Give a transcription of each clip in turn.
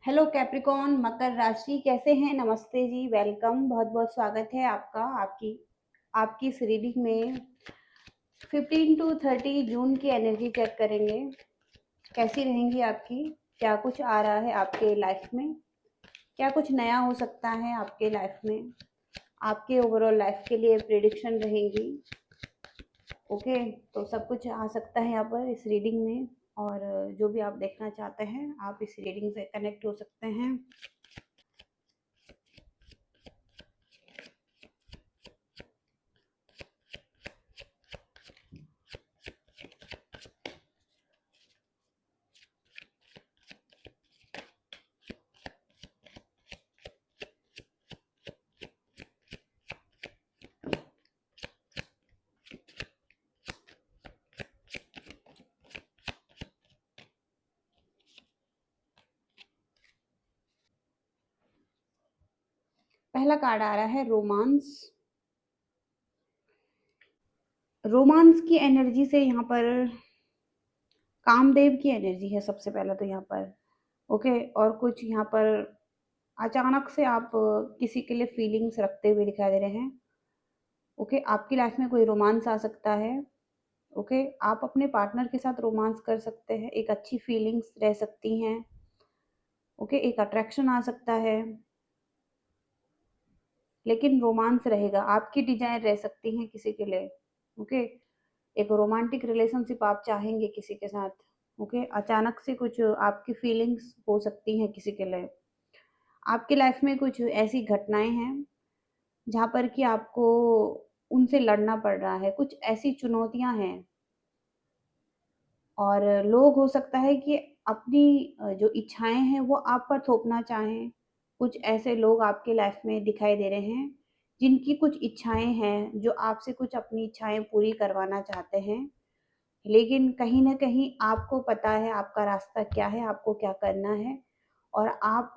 Hello Capricorn मकर राशि कैसे हैं। नमस्ते जी, वेलकम, बहुत बहुत स्वागत है आपका आपकी इस रीडिंग में 15 टू 30 जून की एनर्जी चेक करेंगे। कैसी रहेंगी आपकी, क्या कुछ आ रहा है आपके लाइफ में, क्या कुछ नया हो सकता है आपके लाइफ में, आपके ओवरऑल लाइफ के लिए प्रिडिक्शन रहेंगी। ओके, तो सब कुछ आ सकता है यहाँ पर इस रीडिंग में। और जो भी आप देखना चाहते हैं आप इस रीडिंग से कनेक्ट हो सकते हैं। पहला कार्ड आ रहा है रोमांस। रोमांस की एनर्जी से यहाँ पर कामदेव की एनर्जी है सबसे पहले तो यहाँ पर। ओके, और कुछ यहाँ पर अचानक से आप किसी के लिए फीलिंग्स रखते हुए दिखाई दे रहे हैं। ओके, आपकी लाइफ में कोई रोमांस आ सकता है। ओके, आप अपने पार्टनर के साथ रोमांस कर सकते हैं, एक अच्छी फीलिंग्स रह सकती हैं। ओके, एक अट्रैक्शन आ सकता है, लेकिन रोमांस रहेगा, आपकी डिजायर रह सकती हैं किसी के लिए। ओके, एक रोमांटिक रिलेशनशिप आप चाहेंगे किसी के साथ। ओके, अचानक से कुछ आपकी फीलिंग्स हो सकती हैं किसी के लिए। आपकी लाइफ में कुछ ऐसी घटनाएं हैं जहाँ पर कि आपको उनसे लड़ना पड़ रहा है, कुछ ऐसी चुनौतियां हैं। और लोग हो सकता है कि अपनी जो इच्छाएं हैं वो आप पर थोपना चाहें। कुछ ऐसे लोग आपके लाइफ में दिखाई दे रहे हैं जिनकी कुछ इच्छाएं हैं, जो आपसे कुछ अपनी इच्छाएं पूरी करवाना चाहते हैं। लेकिन कहीं न कहीं आपको पता है आपका रास्ता क्या है, आपको क्या करना है, और आप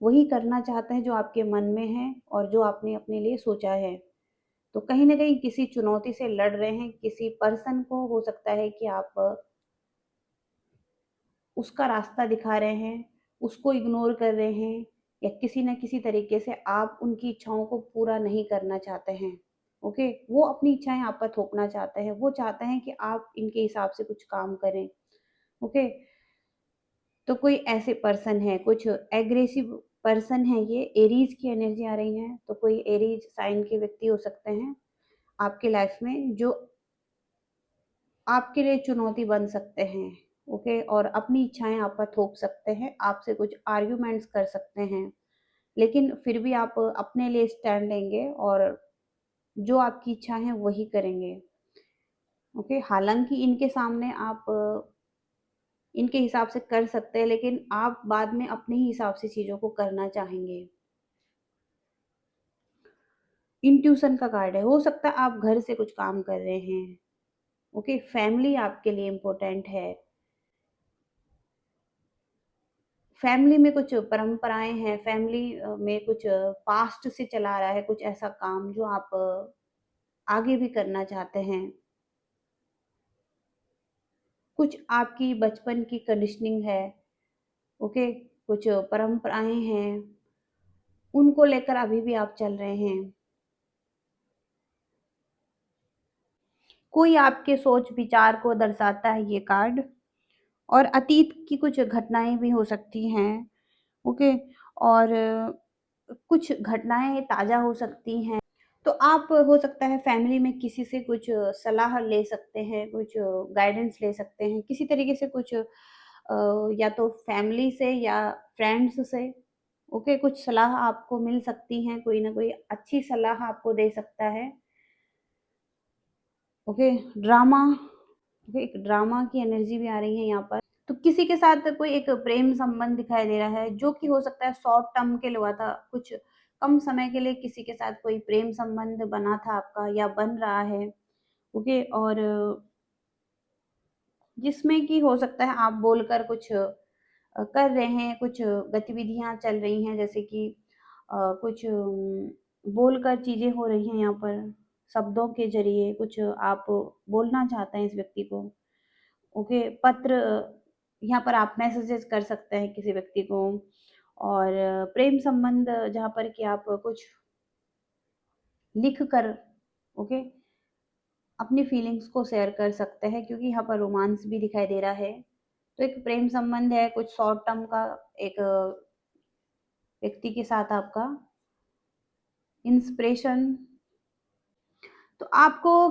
वही करना चाहते हैं जो आपके मन में है और जो आपने अपने लिए सोचा है। तो कहीं न कहीं किसी चुनौती से लड़ रहे हैं, किसी पर्सन को हो सकता है कि आप उसका रास्ता दिखा रहे हैं, उसको इग्नोर कर रहे हैं, या किसी न किसी तरीके से आप उनकी इच्छाओं को पूरा नहीं करना चाहते हैं। ओके, वो अपनी इच्छाएँ आप पर थोपना चाहते हैं, वो चाहते हैं कि आप इनके हिसाब से कुछ काम करें। ओके, तो कोई ऐसे पर्सन है, कुछ एग्रेसिव पर्सन है, ये एरीज की एनर्जी आ रही है, तो कोई एरीज साइन के व्यक्ति हो सकते हैं आपके लाइफ में, जो आपके लिए चुनौती बन सकते हैं। ओके, और अपनी इच्छाएं आप पर थोप सकते हैं, आपसे कुछ आर्ग्यूमेंट्स कर सकते हैं, लेकिन फिर भी आप अपने लिए स्टैंड लेंगे और जो आपकी इच्छा है वही करेंगे। ओके, हालांकि इनके सामने आप इनके हिसाब से कर सकते हैं, लेकिन आप बाद में अपने ही हिसाब से चीज़ों को करना चाहेंगे। इंट्यूशन का कार्ड है, हो सकता है आप घर से कुछ काम कर रहे हैं। ओके, फैमिली आपके लिए इम्पोर्टेंट है। फैमिली में कुछ परंपराएं हैं, फैमिली में कुछ पास्ट से चला आ रहा है, कुछ ऐसा काम जो आप आगे भी करना चाहते हैं। कुछ आपकी बचपन की कंडीशनिंग है। ओके, कुछ परंपराएं हैं, उनको लेकर अभी भी आप चल रहे हैं। कोई आपके सोच विचार को दर्शाता है ये कार्ड, और अतीत की कुछ घटनाएं भी हो सकती हैं। ओके, और कुछ घटनाएं ताजा हो सकती हैं। तो आप हो सकता है फैमिली में किसी से कुछ सलाह ले सकते हैं, कुछ गाइडेंस ले सकते हैं किसी तरीके से, कुछ या तो फैमिली से या फ्रेंड्स से। ओके, कुछ सलाह आपको मिल सकती है, कोई ना कोई अच्छी सलाह आपको दे सकता है। Okay, drama. ओके, एक ड्रामा की एनर्जी भी आ रही है यहाँ पर। तो किसी के साथ कोई एक प्रेम संबंध दिखाई दे रहा है, जो कि हो सकता है शॉर्ट टर्म के लिए हुआ था, कुछ कम समय के लिए किसी के साथ कोई प्रेम संबंध बना था आपका या बन रहा है। ओके, और जिसमें कि हो सकता है आप बोलकर कुछ कर रहे हैं, कुछ गतिविधियां चल रही हैं, जैसे कि कुछ बोलकर चीजें हो रही हैं यहाँ पर, शब्दों के जरिए कुछ आप बोलना चाहते हैं इस व्यक्ति को। ओके, पत्र, यहाँ पर आप मैसेजेस कर सकते हैं किसी व्यक्ति को। और प्रेम संबंध जहाँ पर कि आप कुछ लिख कर, ओके, अपनी फीलिंग्स को शेयर कर सकते हैं, क्योंकि यहाँ पर रोमांस भी दिखाई दे रहा है। तो एक प्रेम संबंध है कुछ शॉर्ट टर्म का, एक व्यक्ति के साथ आपका इंस्पिरेशन। तो आपको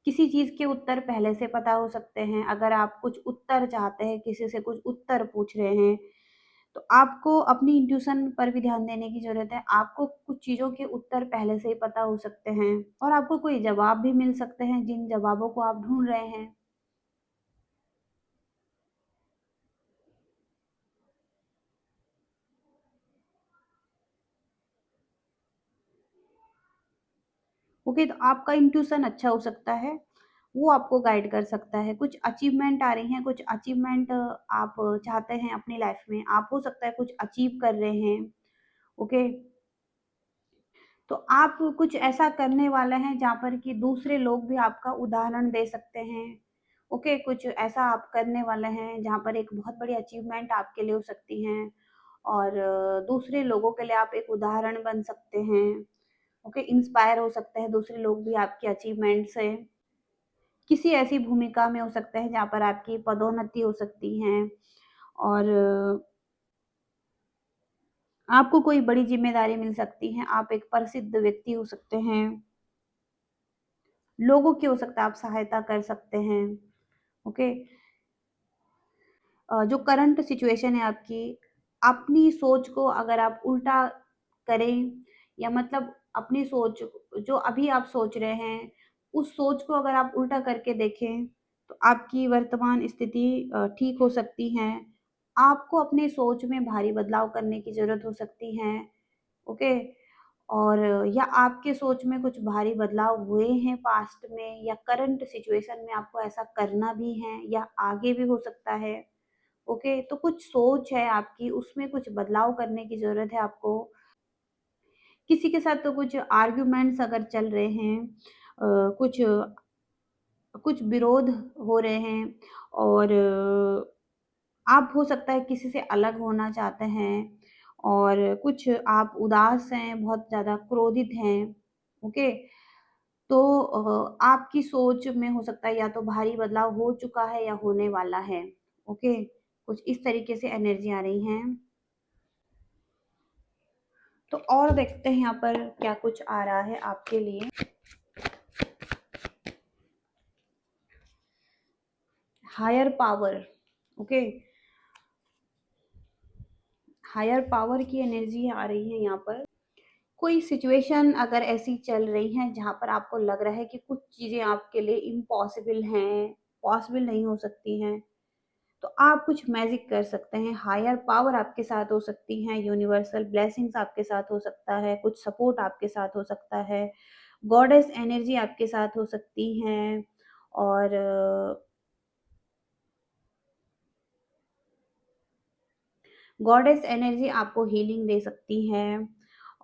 किसी चीज के उत्तर पहले से पता हो सकते हैं। अगर आप कुछ उत्तर चाहते हैं, किसी से कुछ उत्तर पूछ रहे हैं, तो आपको अपनी इंट्यूशन पर भी ध्यान देने की जरूरत है। आपको कुछ चीजों के उत्तर पहले से ही पता हो सकते हैं, और आपको कोई जवाब भी मिल सकते हैं जिन जवाबों को आप ढूंढ रहे हैं। ओके, तो आपका इंट्यूशन अच्छा हो सकता है, वो आपको गाइड कर सकता है। कुछ अचीवमेंट आ रही हैं, कुछ अचीवमेंट आप चाहते हैं अपनी लाइफ में, आप हो सकता है कुछ अचीव कर रहे हैं। ओके, तो आप कुछ ऐसा करने वाले हैं जहाँ पर कि दूसरे लोग भी आपका उदाहरण दे सकते हैं। ओके, कुछ ऐसा आप करने वाले हैं जहाँ पर एक बहुत बड़ी अचीवमेंट आपके लिए हो सकती हैं, और दूसरे लोगों के लिए आप एक उदाहरण बन सकते हैं। ओके, इंस्पायर हो सकते हैं दूसरे लोग भी आपकी अचीवमेंट से। किसी ऐसी भूमिका में हो सकते हैं जहाँ पर आपकी पदोन्नति हो सकती है, और आपको कोई बड़ी जिम्मेदारी मिल सकती है। आप एक प्रसिद्ध व्यक्ति हो सकते हैं, लोगों की हो सकता है आप सहायता कर सकते हैं। ओके, जो करंट सिचुएशन है आपकी, अपनी सोच को अगर आप उल्टा करें, या मतलब अपनी सोच जो अभी आप सोच रहे हैं, उस सोच को अगर आप उल्टा करके देखें, तो आपकी वर्तमान स्थिति ठीक हो सकती है। आपको अपनी सोच में भारी बदलाव करने की ज़रूरत हो सकती है। ओके, और या आपके सोच में कुछ भारी बदलाव हुए हैं पास्ट में, या करंट सिचुएशन में आपको ऐसा करना भी है, या आगे भी हो सकता है। ओके, तो कुछ सोच है आपकी, उसमें कुछ बदलाव करने की ज़रूरत है आपको। किसी के साथ तो कुछ आर्ग्यूमेंट्स अगर चल रहे हैं, कुछ कुछ विरोध हो रहे हैं, और आप हो सकता है किसी से अलग होना चाहते हैं, और कुछ आप उदास हैं, बहुत ज़्यादा क्रोधित हैं। ओके, तो आपकी सोच में हो सकता है या तो भारी बदलाव हो चुका है या होने वाला है। ओके, कुछ इस तरीके से एनर्जी आ रही हैं। तो और देखते हैं यहाँ पर क्या कुछ आ रहा है आपके लिए। Higher power, okay, higher power की एनर्जी आ रही है यहाँ पर। कोई सिचुएशन अगर ऐसी चल रही है जहाँ पर आपको लग रहा है कि कुछ चीजें आपके लिए इम्पॉसिबल हैं, पॉसिबल नहीं हो सकती हैं, तो आप कुछ मैजिक कर सकते हैं। हायर पावर आपके साथ हो सकती है, यूनिवर्सल ब्लेसिंग्स आपके साथ हो सकता है, कुछ सपोर्ट आपके साथ हो सकता है, गॉडेस एनर्जी आपके साथ हो सकती है, और गॉडेस एनर्जी आपको हीलिंग दे सकती है,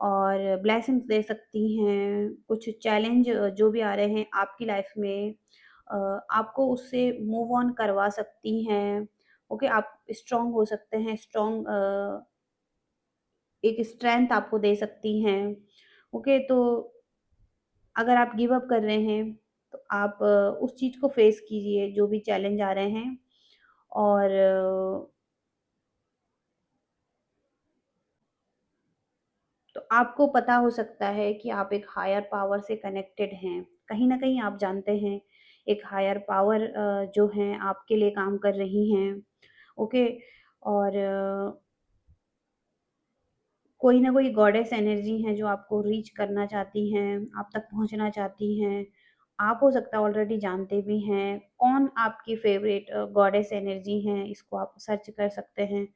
और ब्लेसिंग्स दे सकती हैं। कुछ चैलेंज जो भी आ रहे हैं आपकी लाइफ में, आपको उससे मूव ऑन करवा सकती हैं। ओके, आप स्ट्रांग हो सकते हैं, स्ट्रांग एक स्ट्रेंथ आपको दे सकती हैं। ओके, तो अगर आप गिव अप कर रहे हैं, तो आप उस चीज़ को फेस कीजिए जो भी चैलेंज आ रहे हैं, और तो आपको पता हो सकता है कि आप एक हायर पावर से कनेक्टेड हैं। कहीं न कहीं आप जानते हैं, एक हायर पावर जो हैं आपके लिए काम कर रही हैं। ओके, और कोई ना कोई गॉडेस एनर्जी है जो आपको रीच करना चाहती हैं, आप तक पहुँचना चाहती हैं। आप हो सकता है ऑलरेडी जानते भी हैं, कौन आपकी फ़ेवरेट गॉडेस एनर्जी हैं, इसको आप सर्च कर सकते हैं।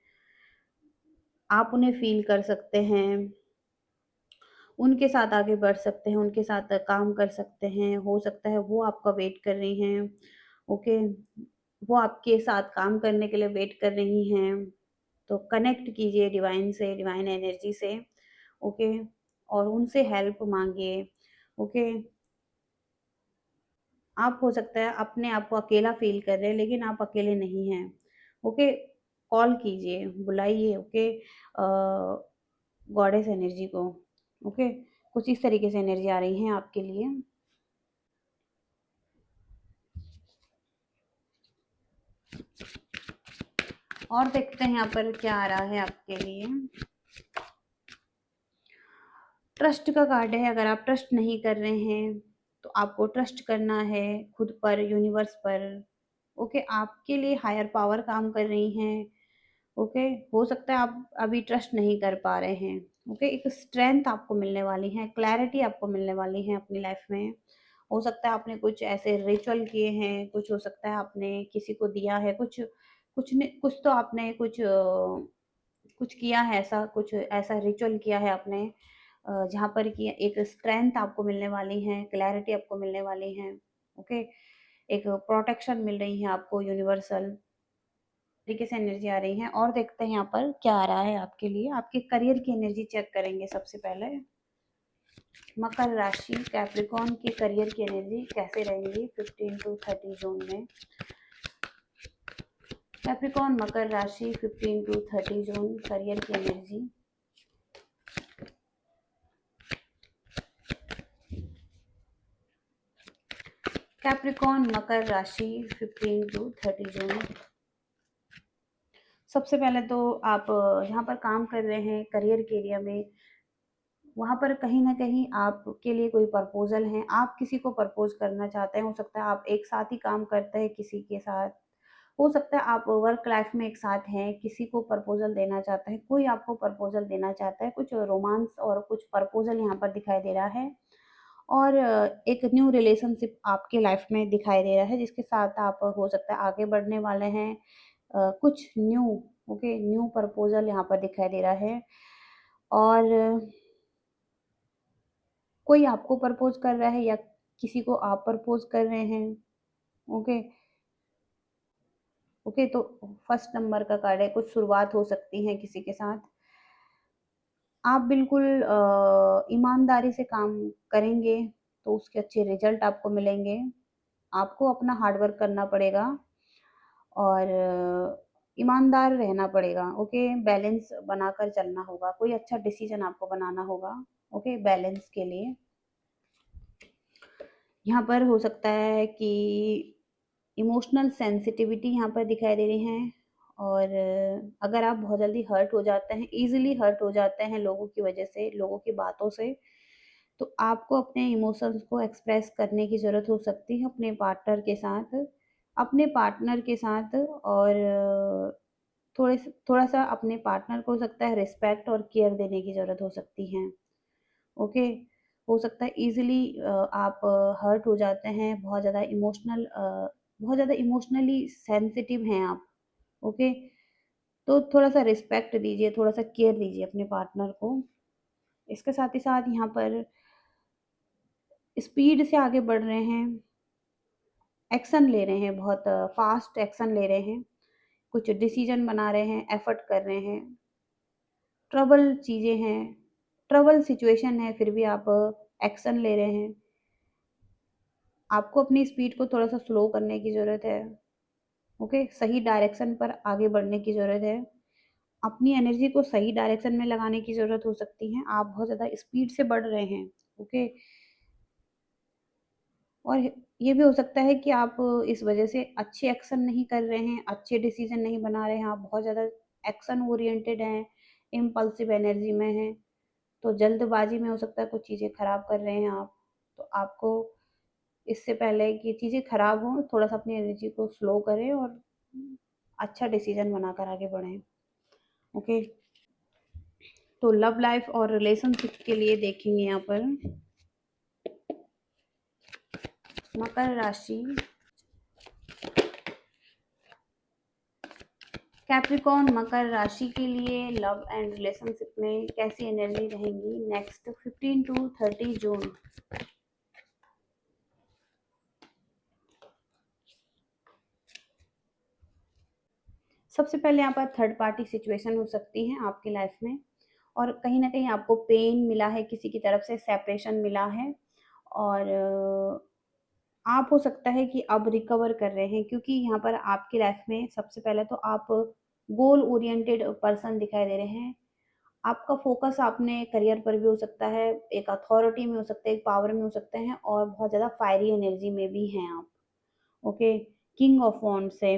आप उन्हें फ़ील कर सकते हैं। उनके साथ आगे बढ़ सकते हैं, उनके साथ काम कर सकते हैं। हो सकता है वो आपका वेट कर रही हैं, ओके? वो आपके साथ काम करने के लिए वेट कर रही हैं। तो कनेक्ट कीजिए डिवाइन से, डिवाइन एनर्जी से, ओके? और उनसे हेल्प माँगिए, ओके? आप हो सकता है अपने आप को अकेला फ़ील कर रहे हैं, लेकिन आप अकेले नहीं हैं, ओके, कॉल कीजिए, बुलाइए, ओके, गॉडेस एनर्जी को। ओके, कुछ इस तरीके से एनर्जी आ रही है आपके लिए। और देखते हैं यहाँ पर क्या आ रहा है आपके लिए। ट्रस्ट का कार्ड है। अगर आप ट्रस्ट नहीं कर रहे हैं तो आपको ट्रस्ट करना है खुद पर, यूनिवर्स पर। ओके, आपके लिए हायर पावर काम कर रही हैं। ओके, हो सकता है आप अभी ट्रस्ट नहीं कर पा रहे हैं। ओके, एक स्ट्रेंथ आपको मिलने वाली है, क्लैरिटी आपको मिलने वाली है अपनी लाइफ में। हो सकता है आपने कुछ ऐसे रिचुअल किए हैं, कुछ हो सकता है आपने किसी को दिया है, कुछ तो आपने कुछ किया है, ऐसा कुछ ऐसा रिचुअल किया है आपने, जहाँ पर कि एक स्ट्रेंथ आपको मिलने वाली है, क्लैरिटी आपको मिलने वाली है। ओके, एक प्रोटेक्शन मिल रही है आपको यूनिवर्सल तरीके से एनर्जी आ रही है। और देखते हैं यहाँ पर क्या आ रहा है आपके लिए। आपके करियर की एनर्जी चेक करेंगे सबसे पहले। मकर राशि, कैप्रिकॉर्न की करियर की एनर्जी कैसे रहेंगी 15 to 30 जून में। कैप्रिकॉर्न मकर राशि 15 to 30 जून करियर की एनर्जी। कैप्रिकॉर्न मकर राशि 15 to 30 जून। सबसे पहले तो आप जहाँ पर काम कर रहे हैं करियर के एरिया में, वहाँ पर कहीं न कहीं आपके लिए कोई प्रपोज़ल है, आप किसी को प्रपोज़ करना चाहते हैं। हो सकता है आप एक साथ ही काम करते हैं किसी के साथ, हो सकता है आप वर्क लाइफ़ में एक साथ हैं, किसी को प्रपोज़ल देना चाहते हैं, कोई आपको प्रपोज़ल देना चाहता है, कुछ रोमांस और कुछ प्रपोज़ल यहाँ पर दिखाई दे रहा है। और एक न्यू रिलेशनशिप आपके लाइफ़ में दिखाई दे रहा है, जिसके साथ आप हो सकता है आगे बढ़ने वाले हैं। कुछ न्यू, ओके, न्यू प्रपोज़ल यहाँ पर दिखाई दे रहा है। और कोई आपको प्रपोज़ कर रहा है या किसी को आप प्रपोज़ कर रहे हैं। ओके, ओके, तो फर्स्ट नंबर का कार्ड है, कुछ शुरुआत हो सकती है किसी के साथ। आप बिल्कुल ईमानदारी से काम करेंगे तो उसके अच्छे रिजल्ट आपको मिलेंगे। आपको अपना हार्ड वर्क करना पड़ेगा और ईमानदार रहना पड़ेगा। ओके, बैलेंस बनाकर चलना होगा, कोई अच्छा डिसीजन आपको बनाना होगा। ओके, बैलेंस के लिए यहाँ पर हो सकता है कि इमोशनल सेंसिटिविटी यहाँ पर दिखाई दे रही है। और अगर आप बहुत जल्दी हर्ट हो जाते हैं, ईज़िली हर्ट हो जाते हैं लोगों की वजह से, लोगों की बातों से, तो आपको अपने इमोशंस को एक्सप्रेस करने की ज़रूरत हो सकती है अपने पार्टनर के साथ। और थोड़ा-सा अपने पार्टनर को हो सकता है रिस्पेक्ट और केयर देने की ज़रूरत हो सकती है। ओके, हो सकता है ईज़िली आप हर्ट हो जाते हैं, बहुत ज़्यादा इमोशनली सेंसिटिव हैं आप। ओके, तो थोड़ा-सा रिस्पेक्ट दीजिए, थोड़ा-सा केयर दीजिए अपने पार्टनर को। इसके साथ ही साथ यहाँ पर स्पीड से आगे बढ़ रहे हैं, एक्शन ले रहे हैं, बहुत फ़ास्ट एक्शन ले रहे हैं, कुछ डिसीज़न बना रहे हैं, एफ़र्ट कर रहे हैं। ट्रबल चीज़ें हैं, ट्रबल सिचुएशन है, फिर भी आप एक्शन ले रहे हैं। आपको अपनी स्पीड को थोड़ा-सा स्लो करने की ज़रूरत है। ओके, सही डायरेक्शन पर आगे बढ़ने की ज़रूरत है। अपनी एनर्जी को सही डायरेक्शन में लगाने की ज़रूरत हो सकती है। आप बहुत ज़्यादा स्पीड से बढ़ रहे हैं। ओके, और ये भी हो सकता है कि आप इस वज़ह से अच्छे एक्शन नहीं कर रहे हैं, अच्छे डिसीज़न नहीं बना रहे हैं, आप बहुत ज़्यादा एक्शन ओरिएंटेड हैं, इम्पल्सिव एनर्जी में हैं, तो जल्दबाज़ी में हो सकता है कुछ चीज़ें खराब कर रहे हैं आप। तो आपको इससे पहले कि चीज़ें खराब हों, थोड़ा-सा अपनी एनर्जी को स्लो करें और अच्छा डिसीज़न बनाकर आगे बढ़ें। ओके, तो लव लाइफ़ और रिलेशनशिप के लिए देखेंगे यहाँ पर। मकर राशि, कैप्रिकॉर्न मकर राशि के लिए लव एंड रिलेशनशिप में कैसी एनर्जी रहेंगी नेक्स्ट 15 to 30 जून। सबसे पहले यहाँ पर थर्ड पार्टी सिचुएशन हो सकती है आपकी लाइफ में, और कहीं न कहीं आपको पेन मिला है, किसी की तरफ से सेपरेशन मिला है। और आप हो सकता है कि अब रिकवर कर रहे हैं, क्योंकि यहाँ पर आपकी लाइफ में सबसे पहले तो आप गोल ओरिएंटेड पर्सन दिखाई दे रहे हैं। आपका फोकस आपने करियर पर भी हो सकता है, एक अथॉरिटी में हो सकता है, एक पावर में हो सकते हैं, और बहुत ज़्यादा फायरी एनर्जी में भी हैं आप। ओके, किंग ऑफ वॉन्ड्स है।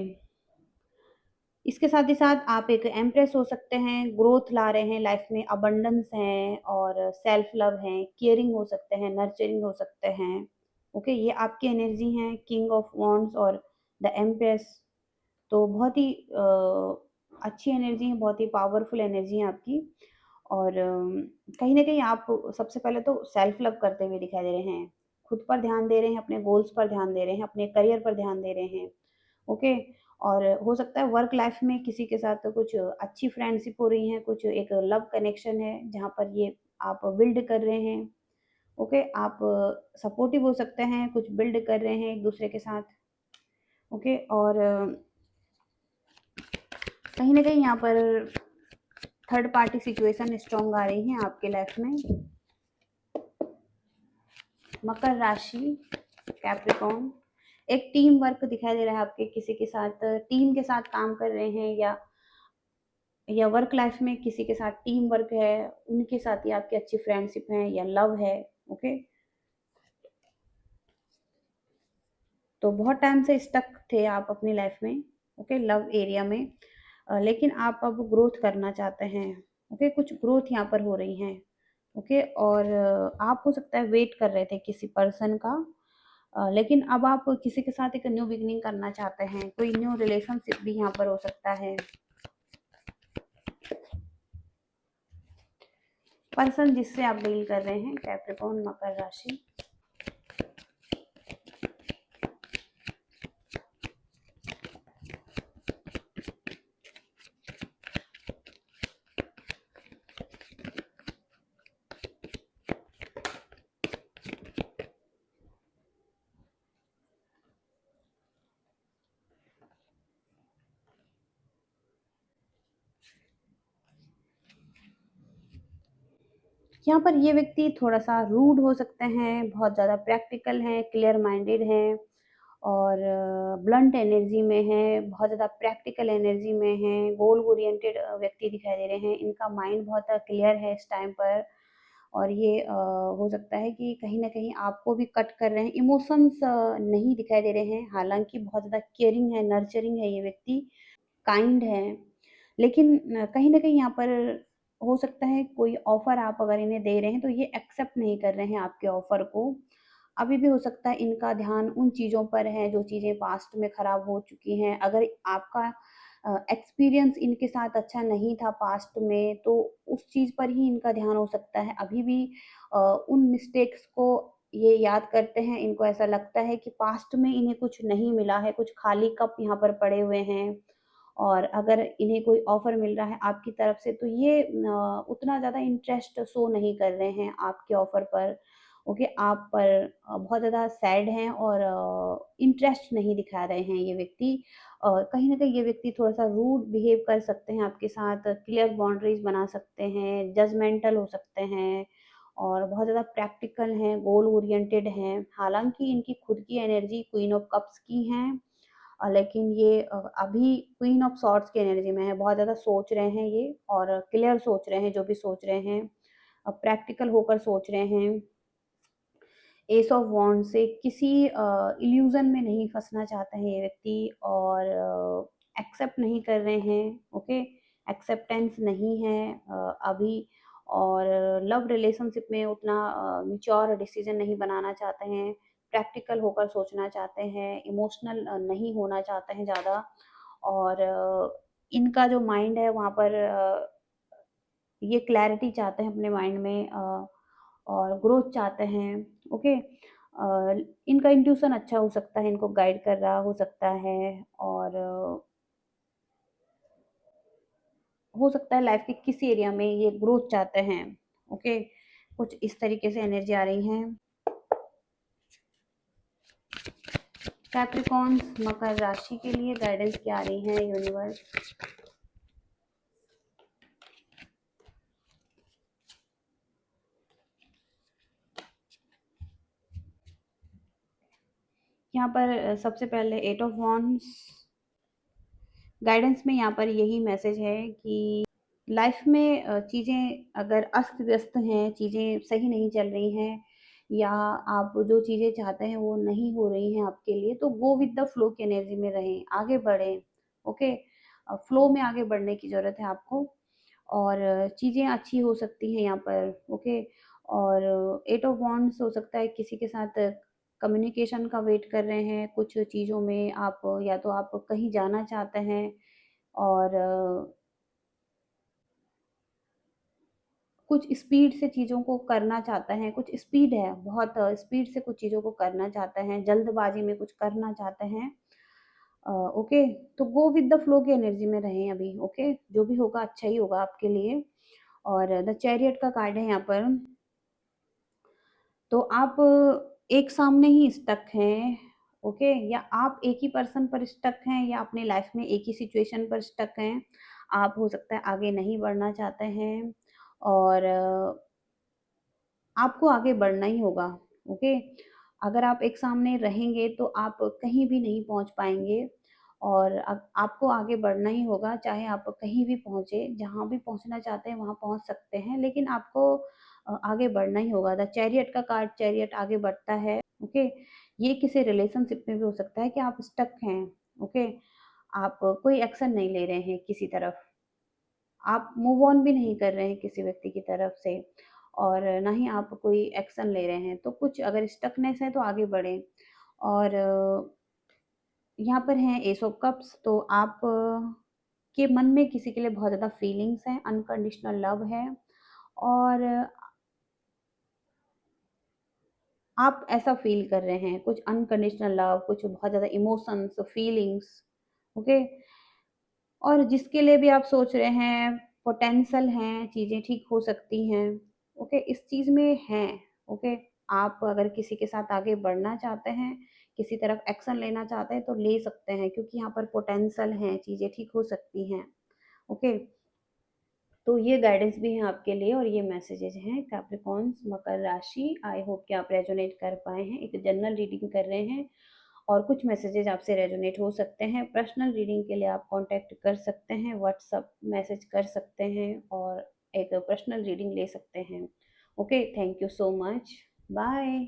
इसके साथ ही साथ आप एक एम्प्रेस हो सकते हैं, ग्रोथ ला रहे हैं लाइफ में, अबंडेंस है और सेल्फ लव है, केयरिंग हो सकते हैं, नर्चरिंग हो सकते हैं। ओके, ये आपकी एनर्जी है, किंग ऑफ वॉन्ड्स और द एम्प्रेस। तो बहुत ही अच्छी एनर्जी है, बहुत ही पावरफुल एनर्जी है आपकी। और कहीं ना कहीं आप सबसे पहले तो सेल्फ लव करते हुए दिखाई दे रहे हैं, खुद पर ध्यान दे रहे हैं, अपने गोल्स पर ध्यान दे रहे हैं, अपने करियर पर ध्यान दे रहे हैं। ओके, और हो सकता है वर्क लाइफ में किसी के साथ तो कुछ अच्छी फ्रेंडशिप हो रही है, कुछ एक लव कनेक्शन है जहाँ पर ये आप बिल्ड कर रहे हैं। ओके, आप सपोर्टिव हो सकते हैं, कुछ बिल्ड कर रहे हैं एक दूसरे के साथ। ओके, और कहीं ना कहीं यहाँ पर थर्ड पार्टी सिचुएशन स्ट्रॉन्ग आ रही है आपके लाइफ में। मकर राशि, कैप्रिकॉर्न, एक टीम वर्क दिखाई दे रहा है आपके, किसी के साथ टीम के साथ काम कर रहे हैं, या वर्क लाइफ में किसी के साथ टीम वर्क है, उनके साथ ही आपकी अच्छी फ्रेंडशिप है या लव है। ओके, तो बहुत टाइम से स्टक थे आप अपनी लाइफ में, ओके, लव एरिया में, लेकिन आप अब ग्रोथ करना चाहते हैं। ओके, कुछ ग्रोथ यहाँ पर हो रही है। ओके, और आप हो सकता है वेट कर रहे थे किसी पर्सन का, लेकिन अब आप किसी के साथ एक न्यू बिगनिंग करना चाहते हैं, कोई न्यू रिलेशनशिप भी यहाँ पर हो सकता है। पर्सन जिससे आप डील कर रहे हैं, कैप्रिकॉर्न, मकर राशि। यहाँ पर ये व्यक्ति थोड़ा सा रूड हो सकते हैं, बहुत ज़्यादा प्रैक्टिकल हैं, क्लियर माइंडेड हैं, और ब्लंट एनर्जी में है, बहुत ज़्यादा प्रैक्टिकल एनर्जी में है, गोल ओरिएंटेड व्यक्ति दिखाई दे रहे हैं। इनका माइंड बहुत क्लियर है इस टाइम पर, और ये हो सकता है कि कहीं ना कहीं आपको भी कट कर रहे हैं। इमोशंस नहीं दिखाई दे रहे हैं, हालांकि बहुत ज़्यादा केयरिंग है, नर्चरिंग है ये व्यक्ति, काइंड है, लेकिन कहीं न कहीं यहाँ पर हो सकता है कोई ऑफ़र आप अगर इन्हें दे रहे हैं तो ये एक्सेप्ट नहीं कर रहे हैं आपके ऑफ़र को। अभी भी हो सकता है इनका ध्यान उन चीज़ों पर है जो चीज़ें पास्ट में ख़राब हो चुकी हैं। अगर आपका एक्सपीरियंस इनके साथ अच्छा नहीं था पास्ट में, तो उस चीज़ पर ही इनका ध्यान हो सकता है। अभी भी उन मिस्टेक्स को ये याद करते हैं, इनको ऐसा लगता है कि पास्ट में इन्हें कुछ नहीं मिला है, कुछ खाली कप यहाँ पर पड़े हुए हैं। और अगर इन्हें कोई ऑफ़र मिल रहा है आपकी तरफ से, तो ये उतना ज़्यादा इंटरेस्ट शो नहीं कर रहे हैं आपके ऑफ़र पर। ओके, आप पर बहुत ज़्यादा सैड हैं और इंटरेस्ट नहीं दिखा रहे हैं ये व्यक्ति। कहीं न कहीं ये व्यक्ति थोड़ा-सा रूड बिहेव कर सकते हैं आपके साथ, क्लियर बाउंड्रीज़ बना सकते हैं, जजमेंटल हो सकते हैं, और बहुत ज़्यादा प्रैक्टिकल हैं, गोल ओरिएंटेड हैं। हालाँकि इनकी खुद की एनर्जी क्वीन ऑफ कप्स की हैं, लेकिन ये अभी क्वीन ऑफ सॉर्ड्स की एनर्जी में है, बहुत ज़्यादा सोच रहे हैं ये, और क्लियर सोच रहे हैं जो भी सोच रहे हैं, प्रैक्टिकल होकर सोच रहे हैं। एस ऑफ वॉन्ड से किसी इल्यूजन में नहीं फंसना चाहते हैं ये व्यक्ति, और एक्सेप्ट नहीं कर रहे हैं। ओके, एक्सेप्टेंस नहीं है अभी, और लव रिलेशनशिप में उतना मिच्योर डिसीजन नहीं बनाना चाहते हैं, प्रैक्टिकल होकर सोचना चाहते हैं, इमोशनल नहीं होना चाहते हैं ज़्यादा, और इनका जो माइंड है वहाँ पर ये क्लैरिटी चाहते हैं अपने माइंड में, और ग्रोथ चाहते हैं। ओके, इनका इंट्यूशन अच्छा हो सकता है, इनको गाइड कर रहा हो सकता है, और हो सकता है लाइफ के किसी एरिया में ये ग्रोथ चाहते हैं। ओके, कुछ इस तरीके से एनर्जी आ रही है। कैप्रिकॉर्न, मकर राशि के लिए गाइडेंस क्या आ रही है यूनिवर्स? यहाँ पर सबसे पहले 8 ऑफ वॉन्ड्स गाइडेंस में यहाँ पर यही मैसेज है कि लाइफ में चीज़ें अगर अस्त व्यस्त हैं, चीज़ें सही नहीं चल रही हैं, या आप जो चीज़ें चाहते हैं वो नहीं हो रही हैं आपके लिए, तो गो विद द फ्लो की एनर्जी में रहें, आगे बढ़ें। ओके, फ्लो में आगे बढ़ने की ज़रूरत है आपको, और चीज़ें अच्छी हो सकती हैं यहाँ पर। ओके, और 8 ऑफ वॉन्ड्स हो सकता है किसी के साथ कम्युनिकेशन का वेट कर रहे हैं, कुछ चीज़ों में आप, या तो आप कहीं जाना चाहते हैं और कुछ स्पीड से चीज़ों को करना चाहते हैं, कुछ स्पीड है, बहुत स्पीड से कुछ चीज़ों को करना चाहते हैं, जल्दबाजी में कुछ करना चाहते हैं। ओके, तो गो विद द फ्लो की एनर्जी में रहें अभी। ओके, जो भी होगा अच्छा ही होगा आपके लिए। और द चैरियट का कार्ड है यहाँ पर। तो आप एक सामने ही स्टक हैं, ओके, या आप एक ही पर्सन पर स्टक हैं, या अपनी लाइफ में एक ही सिचुएशन पर स्टक हैं। आप हो सकता है आगे नहीं बढ़ना चाहते हैं, और आपको आगे बढ़ना ही होगा। ओके, अगर आप एक सामने रहेंगे तो आप कहीं भी नहीं पहुंच पाएंगे, और आपको आगे बढ़ना ही होगा, चाहे आप कहीं भी पहुंचे, जहां भी पहुंचना चाहते हैं वहां पहुंच सकते हैं, लेकिन आपको आगे बढ़ना ही होगा। द चैरियट का कार्ड, चैरियट आगे बढ़ता है। ओके, ये किसी रिलेशनशिप में भी हो सकता है कि आप स्टक हैं। ओके, आप कोई एक्शन नहीं ले रहे हैं किसी तरफ, आप मूव ऑन भी नहीं कर रहे हैं किसी व्यक्ति की तरफ से, और ना ही आप कोई एक्शन ले रहे हैं, तो कुछ अगर स्टकनेस है तो आगे बढ़ें। और यहाँ पर हैं एस ऑफ कप्स, तो आप के मन में किसी के लिए बहुत ज़्यादा फीलिंग्स हैं, अनकंडीशनल लव है, और आप ऐसा फील कर रहे हैं कुछ अनकंडीशनल लव, कुछ बहुत ज़्यादा इमोशंस, फीलिंग्स। ओके, और जिसके लिए भी आप सोच रहे हैं, पोटेंशियल हैं, चीज़ें ठीक हो सकती हैं। ओके, इस चीज़ में हैं। ओके, आप अगर किसी के साथ आगे बढ़ना चाहते हैं, किसी तरफ एक्शन लेना चाहते हैं तो ले सकते हैं, क्योंकि यहाँ पर पोटेंशियल हैं, चीज़ें ठीक हो सकती हैं। ओके, तो ये गाइडेंस भी है आपके लिए, और ये मैसेजेस हैं कैप्रिकॉन्स, मकर राशि। आई होप कि आप रेजोनेट कर पाए हैं। एक जनरल रीडिंग कर रहे हैं, और कुछ मैसेजेस आपसे रेजोनेट हो सकते हैं। पर्सनल रीडिंग के लिए आप कांटेक्ट कर सकते हैं, व्हाट्सअप मैसेज कर सकते हैं, और एक पर्सनल रीडिंग ले सकते हैं। Okay, thank you so much, bye.